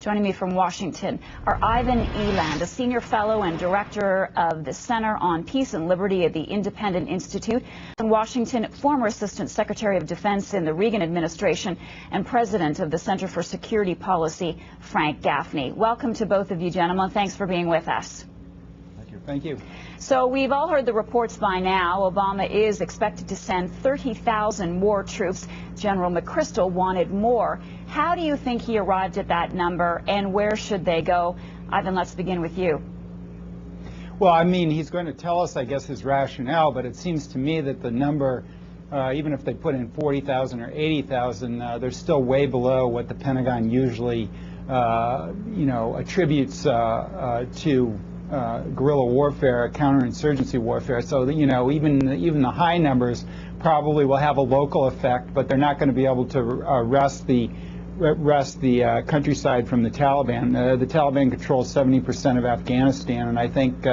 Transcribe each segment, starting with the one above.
Joining me from Washington are Ivan Eland, a senior fellow and director of the Center on Peace and Liberty at the Independent Institute. In Washington, former Assistant Secretary of Defense in the Reagan administration and president of the Center for Security Policy, Frank Gaffney. Welcome to both of you, gentlemen. Thanks for being with us. Thank you. Thank you. So we've all heard the reports by now. Obama is expected to send 30,000 more troops. General McChrystal wanted more. How do you think he arrived at that number, and where should they go? Ivan, let's begin with you. Well, I mean, he's going to tell us, I guess, his rationale, but it seems to me that the number, even if they put in 40,000 or 80,000, they're still way below what the Pentagon usually, attributes to guerrilla warfare, counterinsurgency warfare. So, even the high numbers probably will have a local effect, but they're not going to be able to wrest the countryside from the Taliban. The Taliban controls 70% of Afghanistan, and I think,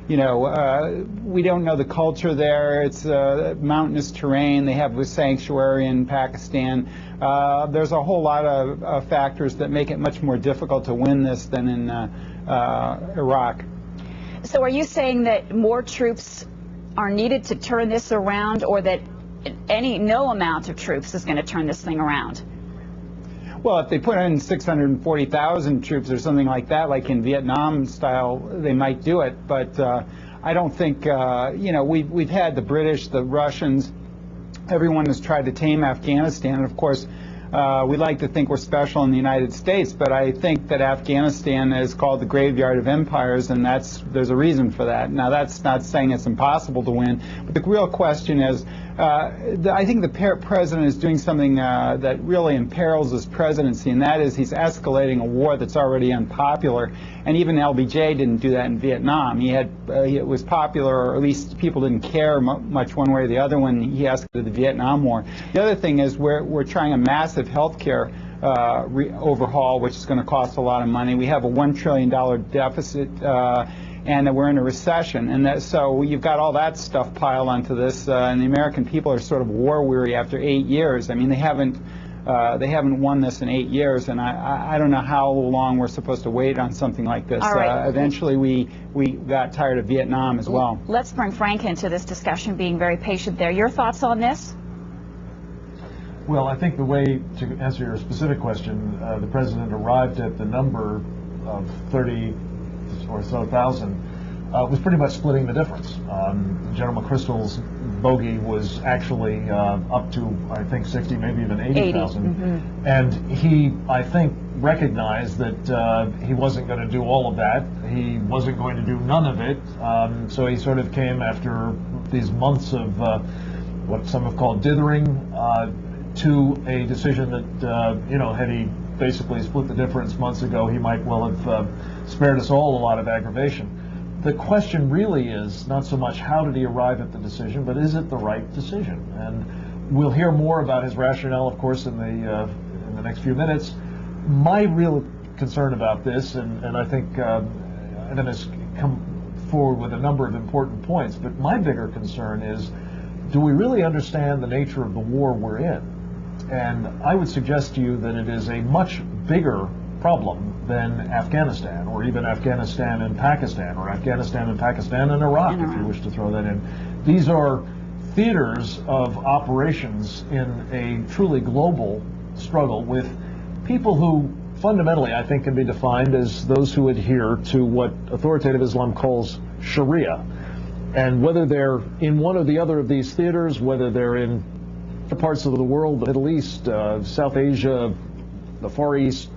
we don't know the culture there. It's mountainous terrain. They have a sanctuary in Pakistan. There's a whole lot of factors that make it much more difficult to win this than in Iraq. So are you saying that more troops are needed to turn this around, or that no amount of troops is going to turn this thing around? Well, if they put in 640,000 troops or something like that, like in Vietnam style, they might do it. But I don't think, we've had the British, the Russians, everyone has tried to tame Afghanistan. And of course, we like to think we're special in the United States, but I think that Afghanistan is called the graveyard of empires, and there's a reason for that. Now, that's not saying it's impossible to win, but the real question is, I think the president is doing something that really imperils his presidency, and that is he's escalating a war that's already unpopular. And even LBJ didn't do that in Vietnam. It was popular, or at least people didn't care much one way or the other when he escalated the Vietnam War. The other thing is we're trying a massive health care overhaul, which is going to cost a lot of money. We have a $1 trillion deficit, and we're in a recession. And so you've got all that stuff piled onto this, and the American people are sort of war weary after 8 years. I mean, they haven't won this in 8 years, and I don't know how long we're supposed to wait on something like this. All right. Eventually, we got tired of Vietnam as well. Let's bring Frank into this discussion, being very patient there. Your thoughts on this? Well, I think the way to answer your specific question, the president arrived at the number of 30 or so thousand was pretty much splitting the difference. General McChrystal's bogey was actually up to, I think, 60, maybe even 80,000. Mm-hmm. And he, I think, recognized that he wasn't going to do all of that. He wasn't going to do none of it. So he sort of came after these months of what some have called dithering to a decision that, had he basically split the difference months ago, he might well have spared us all a lot of aggravation. The question really is not so much how did he arrive at the decision, but is it the right decision? And we'll hear more about his rationale, of course, in the next few minutes. My real concern about this, and I think Evan has come forward with a number of important points, but my bigger concern is, do we really understand the nature of the war we're in? And I would suggest to you that it is a much bigger problem than Afghanistan, or even Afghanistan and Pakistan, or Afghanistan and Pakistan and Iraq, if you wish to throw that in. These are theaters of operations in a truly global struggle with people who fundamentally, I think, can be defined as those who adhere to what authoritative Islam calls Sharia. And whether they're in one or the other of these theaters, whether they're in parts of the world, the Middle East, South Asia, the Far East,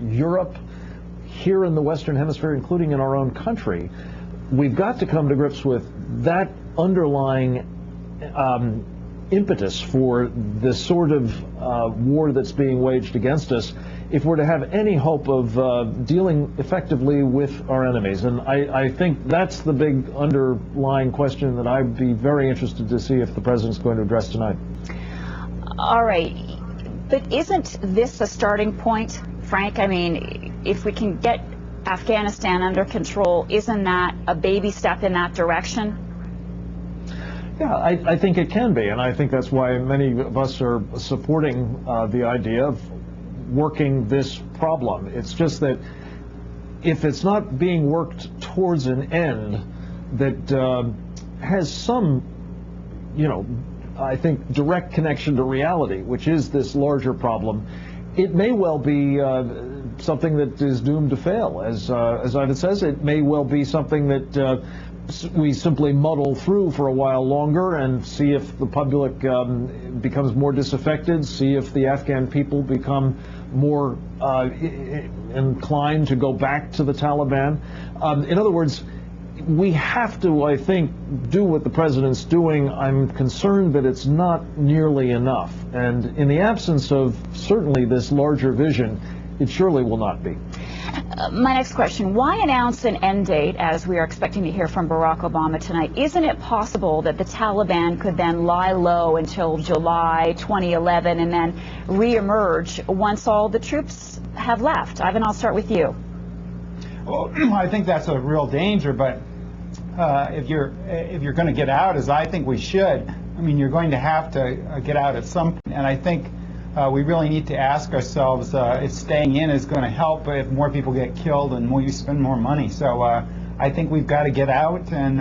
Europe, here in the Western Hemisphere, including in our own country, we've got to come to grips with that underlying impetus for the sort of war that's being waged against us if we're to have any hope of dealing effectively with our enemies. And I think that's the big underlying question that I'd be very interested to see if the president's going to address tonight. All right. But isn't this a starting point, Frank? I mean, if we can get Afghanistan under control, isn't that a baby step in that direction? Yeah, I think it can be, and I think that's why many of us are supporting the idea of working this problem. It's just that if it's not being worked towards an end that has some, I think, direct connection to reality, which is this larger problem, it may well be something that is doomed to fail. As Ivan says, it may well be something that we simply muddle through for a while longer and see if the public becomes more disaffected, see if the Afghan people become more inclined to go back to the Taliban. In other words, we have to, I think, do what the president's doing. I'm concerned that it's not nearly enough. And in the absence of certainly this larger vision, it surely will not be. My next question, why announce an end date as we are expecting to hear from Barack Obama tonight? Isn't it possible that the Taliban could then lie low until July 2011 and then reemerge once all the troops have left? Ivan, I'll start with you. Well, I think that's a real danger, but if you're going to get out, as I think we should, I mean, you're going to have to get out at some point, and I think we really need to ask ourselves if staying in is going to help if more people get killed and we spend more money. So I think we've got to get out and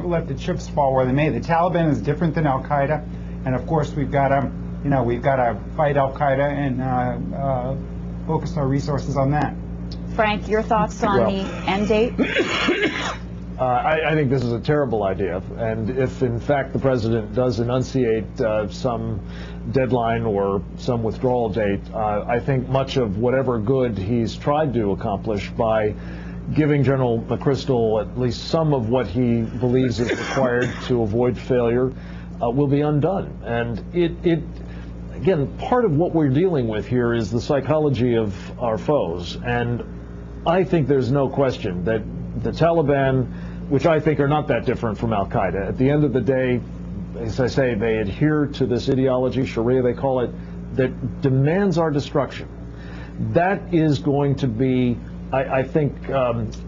let the chips fall where they may. The Taliban is different than Al-Qaeda, and of course we've got to fight Al-Qaeda and focus our resources on that. Frank, your thoughts on the end date? I think this is a terrible idea, and if in fact the president does enunciate some deadline or some withdrawal date, I think much of whatever good he's tried to accomplish by giving General McChrystal at least some of what he believes is required to avoid failure will be undone. And again, part of what we're dealing with here is the psychology of our foes, and I think there's no question that the Taliban, which I think are not that different from Al-Qaeda, at the end of the day, as I say, they adhere to this ideology, Sharia they call it, that demands our destruction. That is going to be, I think,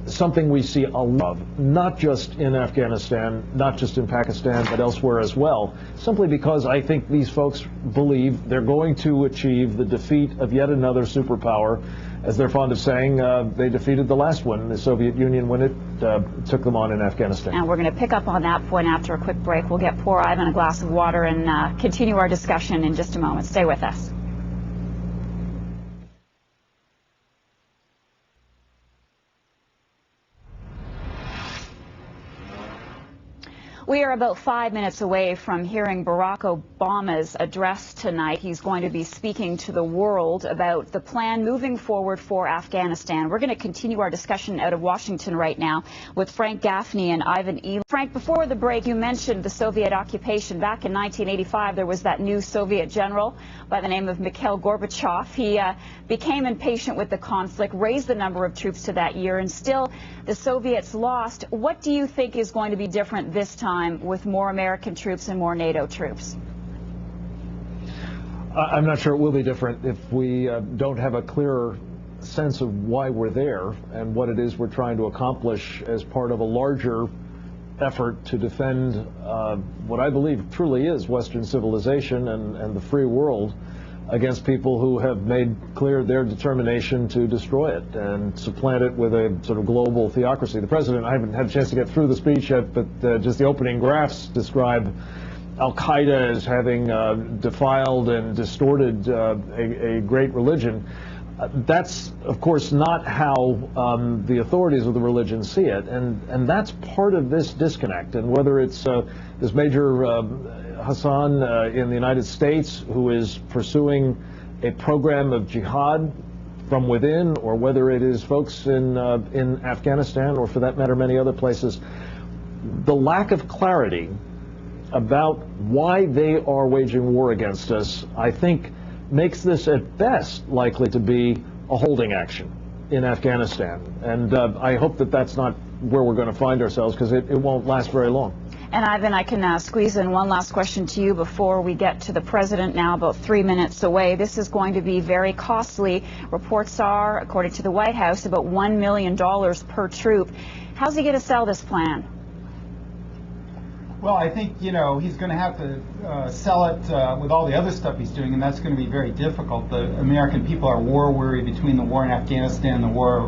something we see a lot of, not just in Afghanistan, not just in Pakistan, but elsewhere as well, simply because I think these folks believe they're going to achieve the defeat of yet another superpower. As they're fond of saying, they defeated the last one, the Soviet Union, when it took them on in Afghanistan. And we're going to pick up on that point after a quick break. We'll get poor Ivan a glass of water and continue our discussion in just a moment. Stay with us. We are about 5 minutes away from hearing Barack Obama's address tonight. He's going to be speaking to the world about the plan moving forward for Afghanistan. We're going to continue our discussion out of Washington right now with Frank Gaffney and Ivan Eland. Frank, before the break, you mentioned the Soviet occupation. Back in 1985, there was that new Soviet general by the name of Mikhail Gorbachev. He became impatient with the conflict, raised the number of troops to that year, and still the Soviets lost. What do you think is going to be different this time with more American troops and more NATO troops? I'm not sure it will be different if we don't have a clearer sense of why we're there and what it is we're trying to accomplish as part of a larger effort to defend what I believe truly is Western civilization and the free world against people who have made clear their determination to destroy it and supplant it with a sort of global theocracy. The president, I haven't had a chance to get through the speech yet, but just the opening graphs describe Al-Qaeda as having defiled and distorted a great religion. That's, of course, not how the authorities of the religion see it, and that's part of this disconnect. And whether it's this Major Hassan in the United States, who is pursuing a program of jihad from within, or whether it is folks in Afghanistan, or for that matter many other places, the lack of clarity about why they are waging war against us, I think, makes this at best likely to be a holding action in Afghanistan. And I hope that that's not where we're going to find ourselves, because it won't last very long. And Ivan, I can squeeze in one last question to you before we get to the president, now about 3 minutes away. This is going to be very costly. Reports are, according to the White House, about $1 million per troop. How's he going to sell this plan? Well, I think, he's going to have to sell it with all the other stuff he's doing, and that's going to be very difficult. The American people are war weary between the war in Afghanistan and the war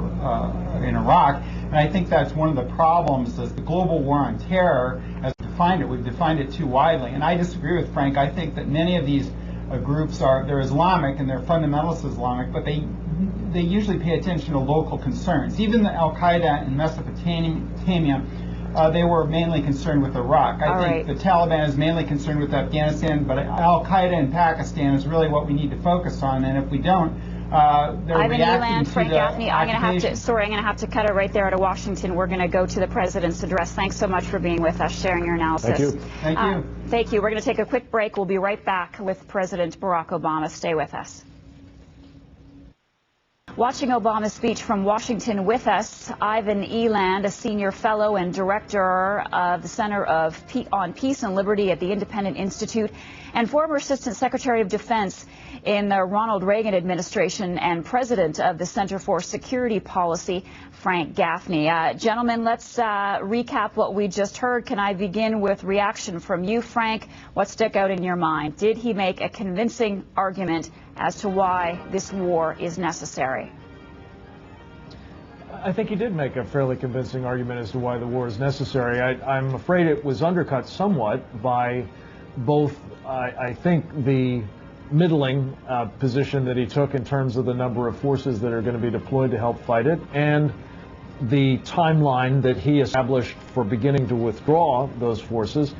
in Iraq, and I think that's one of the problems is the global war on terror, as we defined it, we've defined it too widely. And I disagree with Frank. I think that many of these groups they're Islamic and they're fundamentalist Islamic, but they usually pay attention to local concerns. Even the Al-Qaeda in Mesopotamia, they were mainly concerned with Iraq. I think the Taliban is mainly concerned with Afghanistan, but Al-Qaeda in Pakistan is really what we need to focus on. And if we don't, they're Ivan reacting Eland, to Frank the Gaffney, I'm going to have to cut it right there out of Washington. We're going to go to the President's address. Thanks so much for being with us, sharing your analysis. Thank you. Thank you. Thank you. We're going to take a quick break. We'll be right back with President Barack Obama. Stay with us. Watching Obama's speech from Washington with us, Ivan Eland, a senior fellow and director of the Center on Peace and Liberty at the Independent Institute, and former Assistant Secretary of Defense in the Ronald Reagan administration and president of the Center for Security Policy, Frank Gaffney. Gentlemen, let's recap what we just heard. Can I begin with reaction from you, Frank? What stuck out in your mind? Did he make a convincing argument as to why this war is necessary? I think he did make a fairly convincing argument as to why the war is necessary. I'm afraid it was undercut somewhat by both, I think, the middling position that he took in terms of the number of forces that are going to be deployed to help fight it, and the timeline that he established for beginning to withdraw those forces,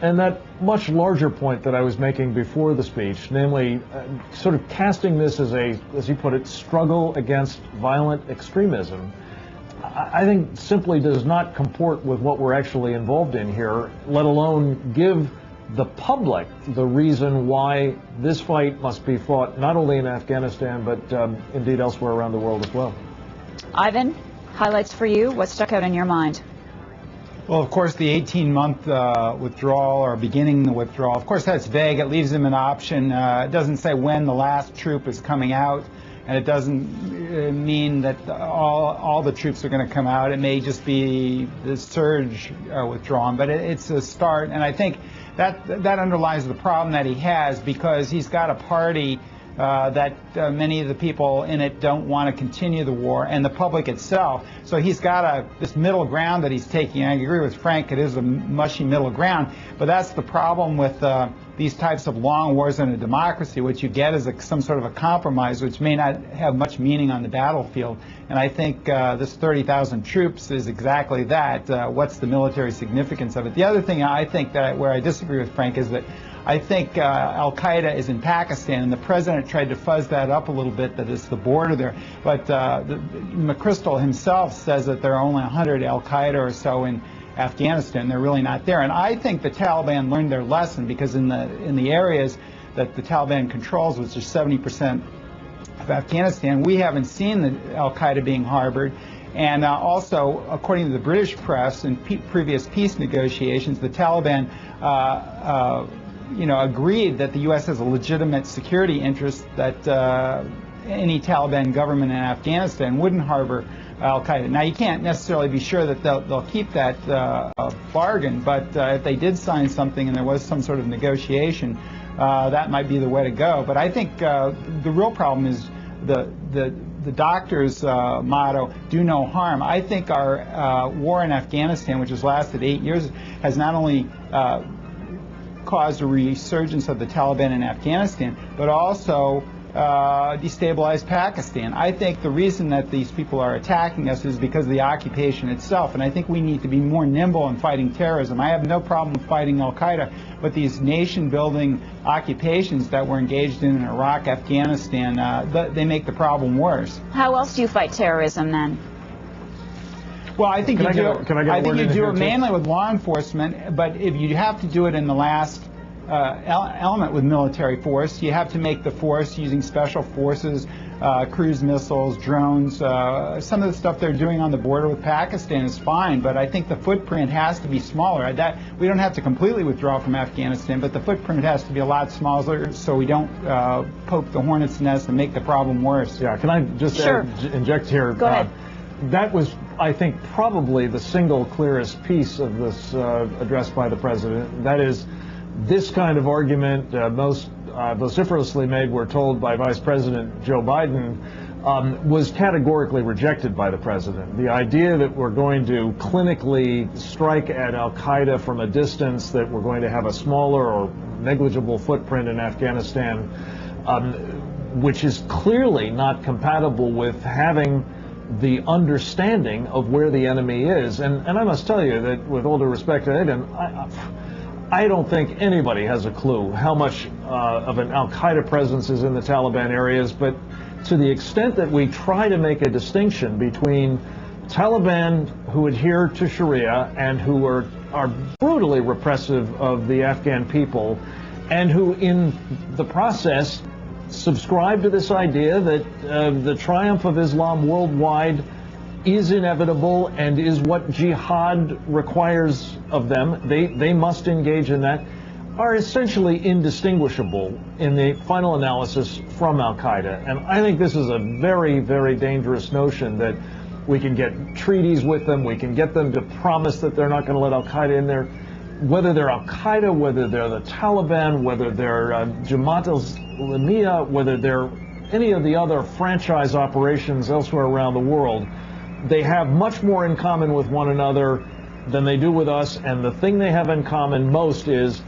and that much larger point that I was making before the speech, namely sort of casting this as a, as he put it, struggle against violent extremism, I think simply does not comport with what we're actually involved in here, let alone give the public the reason why this fight must be fought not only in Afghanistan, but indeed elsewhere around the world as well. Ivan, highlights for you. What stuck out in your mind? Well, of course, the 18-month withdrawal or beginning the withdrawal, of course, that's vague. It leaves them an option. It doesn't say when the last troop is coming out, and it doesn't mean that all the troops are going to come out. It may just be the surge withdrawn, but it's a start. And I think that underlies the problem that he has, because he's got a party that many of the people in it don't want to continue the war, and the public itself. So he's got this middle ground that he's taking. I agree with Frank, it is a mushy middle ground, but that's the problem with these types of long wars in a democracy. What you get is some sort of a compromise, which may not have much meaning on the battlefield. And I think this 30,000 troops is exactly that. What's the military significance of it? The other thing I think where I disagree with Frank is that I think Al-Qaeda is in Pakistan, and the president tried to fuzz that up a little bit, that it's the border there. But McChrystal himself says that there are only 100 Al-Qaeda or so in Afghanistan. They're really not there. And I think the Taliban learned their lesson, because in the areas that the Taliban controls, which is 70% of Afghanistan, we haven't seen the Al-Qaeda being harbored. And also, according to the British press, in previous peace negotiations, the Taliban agreed that the U.S. has a legitimate security interest that any Taliban government in Afghanistan wouldn't harbor Al-Qaeda. Now, you can't necessarily be sure that they'll keep that bargain, but if they did sign something and there was some sort of negotiation, that might be the way to go. But I think the real problem is the doctor's motto, do no harm. I think our war in Afghanistan, which has lasted 8 years, has not only caused a resurgence of the Taliban in Afghanistan, but also destabilized Pakistan. I think the reason that these people are attacking us is because of the occupation itself, and I think we need to be more nimble in fighting terrorism. I have no problem with fighting Al-Qaeda, but these nation-building occupations that we're engaged in Iraq, Afghanistan, they make the problem worse. How else do you fight terrorism then? Well, I think you do it mainly with law enforcement, but if you have to do it in the last element with military force, you have to make the force using special forces, cruise missiles, drones. Some of the stuff they're doing on the border with Pakistan is fine, but I think the footprint has to be smaller. We don't have to completely withdraw from Afghanistan, but the footprint has to be a lot smaller so we don't poke the hornet's nest and make the problem worse. Yeah, can I just inject here? Go ahead. that was, I think, probably the single clearest piece of this address by the president. That is, this kind of argument, most vociferously made, we're told, by Vice President Joe Biden, was categorically rejected by the president. The idea that we're going to clinically strike at al-Qaeda from a distance, that we're going to have a smaller or negligible footprint in Afghanistan, which is clearly not compatible with having the understanding of where the enemy is. And I must tell you that, with all due respect to Aiden, I don't think anybody has a clue how much of an al-Qaeda presence is in the Taliban areas, but to the extent that we try to make a distinction between Taliban who adhere to Sharia and who are brutally repressive of the Afghan people, and who in the process subscribe to this idea that the triumph of Islam worldwide is inevitable and is what jihad requires of them, they must engage in that, are essentially indistinguishable in the final analysis from al-Qaeda. And I think this is a very, very dangerous notion that we can get treaties with them, we can get them to promise that they're not going to let al-Qaeda in there. Whether they're al-Qaeda, whether they're the Taliban, whether they're Jamaat al-Islamiyah, whether they're any of the other franchise operations elsewhere around the world, they have much more in common with one another than they do with us. And the thing they have in common most is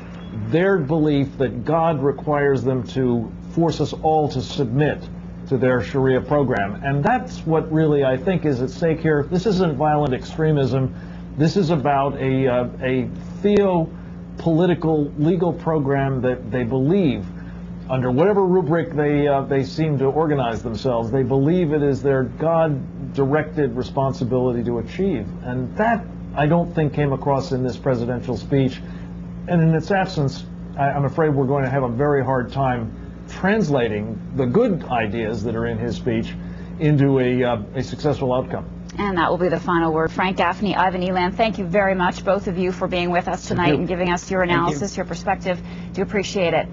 their belief that God requires them to force us all to submit to their Sharia program. And that's what really, I think, is at stake here. This isn't violent extremism. This is about a theo-political legal program that they believe, under whatever rubric they seem to organize themselves, they believe it is their God-directed responsibility to achieve. And that, I don't think, came across in this presidential speech. And in its absence, I'm afraid we're going to have a very hard time translating the good ideas that are in his speech into a successful outcome. And that will be the final word. Frank Gaffney, Ivan Eland, thank you very much, both of you, for being with us tonight and giving us your analysis, your perspective. Do appreciate it.